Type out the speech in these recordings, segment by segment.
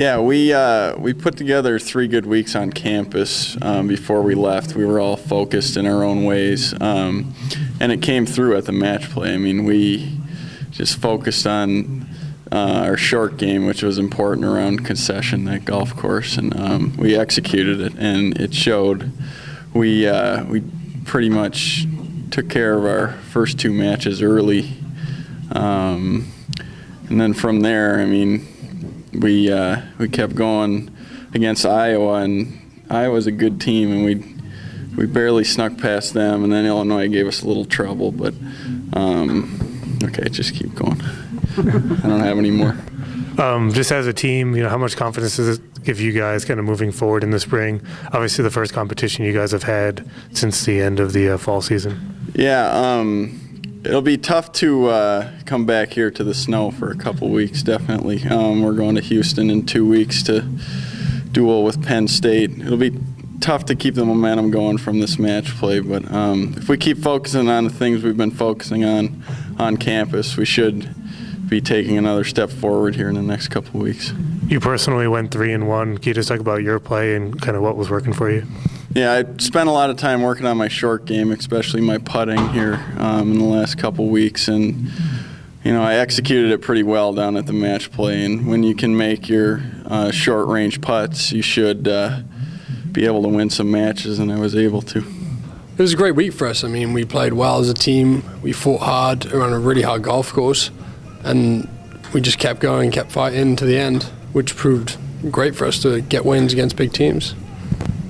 Yeah, we put together 3 good weeks on campus before we left. We were all focused in our own ways, and it came through at the match play. I mean, we just focused on our short game, which was important around concession, that golf course, and we executed it, and it showed. We pretty much took care of our first 2 matches early, and then from there, I mean, we kept going against Iowa, and Iowa's a good team, and we barely snuck past them, and then Illinois gave us a little trouble, but okay, just keep going. I don't have any more. Just as a team, how much confidence does it give you guys kind of moving forward in the spring? Obviously the first competition you guys have had since the end of the fall season. Yeah, it'll be tough to come back here to the snow for a couple weeks, definitely. We're going to Houston in 2 weeks to duel with Penn State. It'll be tough to keep the momentum going from this match play, but if we keep focusing on the things we've been focusing on campus, we should be taking another step forward here in the next couple of weeks. You personally went 3-1. Can you just talk about your play and kind of what was working for you? Yeah, I spent a lot of time working on my short game, especially my putting here in the last couple weeks, and I executed it pretty well down at the match play. And when you can make your short range putts, you should be able to win some matches, and I was able to. It was a great week for us. I mean, we played well as a team. We fought hard around a really hard golf course, and we just kept going, kept fighting to the end, which proved great for us to get wins against big teams.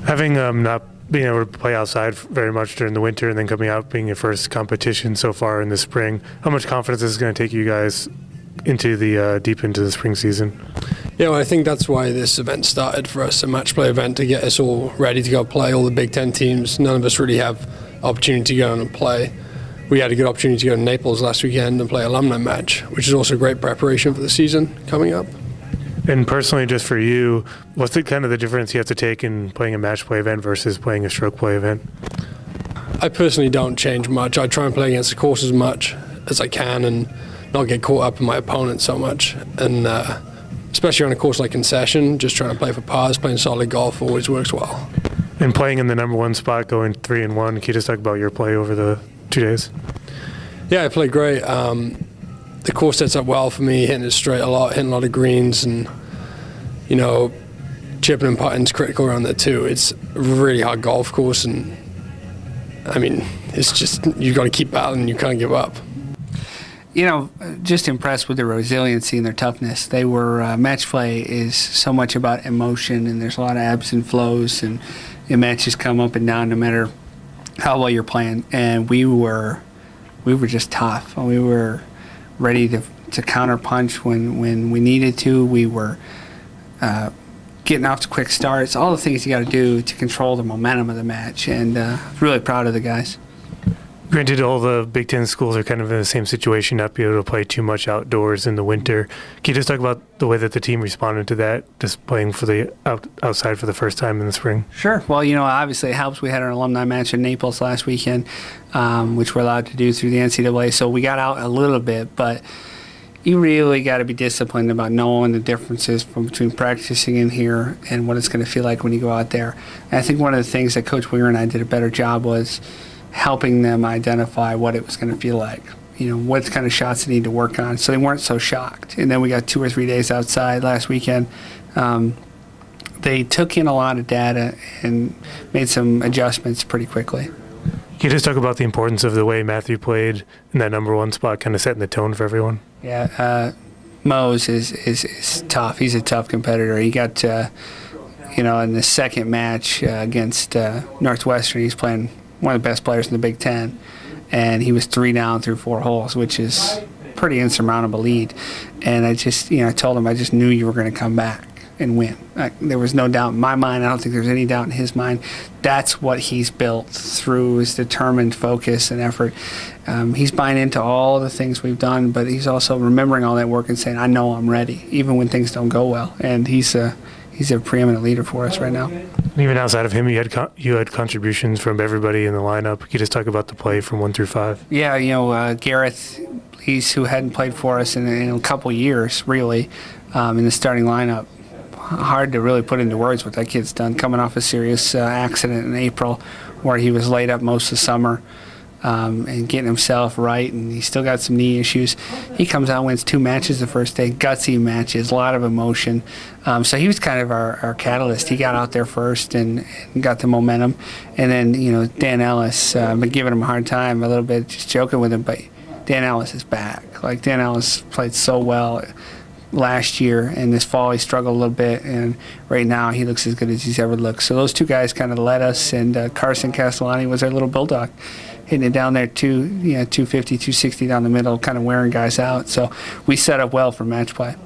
Having not being able to play outside very much during the winter and then coming out being your first competition so far in the spring, how much confidence is going to take you guys into the deep into the spring season? Yeah, well, I think that's why this event started for us, a match play event to get us all ready to go play all the Big Ten teams. None of us really have opportunity to go and play. We had a good opportunity to go to Naples last weekend and play alumni match, which is also great preparation for the season coming up. And personally, just for you, what's the kind of the difference you have to take in playing a match play event versus playing a stroke play event? I personally don't change much. I try and play against the course as much as I can and not get caught up in my opponent so much. And especially on a course like Concession, just trying to play for pars, playing solid golf always works well. And playing in the number 1 spot, going 3-1, can you just talk about your play over the 2 days? Yeah, I played great. The course sets up well for me, hitting it straight a lot, hitting a lot of greens, and chipping and putting's critical around there too. It's a really hard golf course, and I mean, it's just you've got to keep battling. You can't give up. Just impressed with their resiliency and their toughness. They were match play is so much about emotion, and there's a lot of ebbs and flows, and matches come up and down no matter how well you're playing. And we were just tough. We were ready to counter punch when we needed to. We were getting off to quick starts, all the things you got to do to control the momentum of the match, and really proud of the guys. Granted, all the Big Ten schools are kind of in the same situation, not be able to play too much outdoors in the winter. Can you just talk about the way that the team responded to that, just playing for the outside for the first time in the spring? Sure. Well, obviously it helps. We had our alumni match in Naples last weekend, which we're allowed to do through the NCAA, so we got out a little bit, but you really got to be disciplined about knowing the differences between practicing in here and what it's going to feel like when you go out there. And I think one of the things that Coach Winger and I did a better job was helping them identify what it was going to feel like, what kind of shots they need to work on, so they weren't so shocked. And then we got 2 or 3 days outside last weekend. They took in a lot of data and made some adjustments pretty quickly. Can you just talk about the importance of the way Matthew played in that number 1 spot, kind of setting the tone for everyone? Yeah, Mose is tough. He's a tough competitor. He got, in the second match against Northwestern, he's playing one of the best players in the Big Ten, and he was 3 down through 4 holes, which is pretty insurmountable lead. And I just, I told him I just knew you were going to come back and win. There was no doubt in my mind. I don't think there's any doubt in his mind. That's what he's built through his determined focus and effort. He's buying into all the things we've done, but he's also remembering all that work and saying, I know I'm ready, even when things don't go well. And he's a preeminent leader for us right now. And even outside of him, you had contributions from everybody in the lineup. Can you just talk about the play from 1 through 5? Yeah, Gareth, who hadn't played for us in a couple years, really, in the starting lineup. hard to really put into words what that kid's done, coming off a serious accident in April where he was laid up most of the summer. And getting himself right, and he's still got some knee issues. He comes out, wins 2 matches the first day, gutsy matches, a lot of emotion. So he was kind of our catalyst. He got out there first and got the momentum. And then, Dan Ellis, I've been giving him a hard time a little bit, just joking with him, but Dan Ellis is back. Like, Dan Ellis played so well last year, and this fall he struggled a little bit, and right now he looks as good as he's ever looked. So those 2 guys kind of led us, and Carson Castellani was our little bulldog, hitting it down there 250, 260 down the middle, kind of wearing guys out. So we set up well for match play.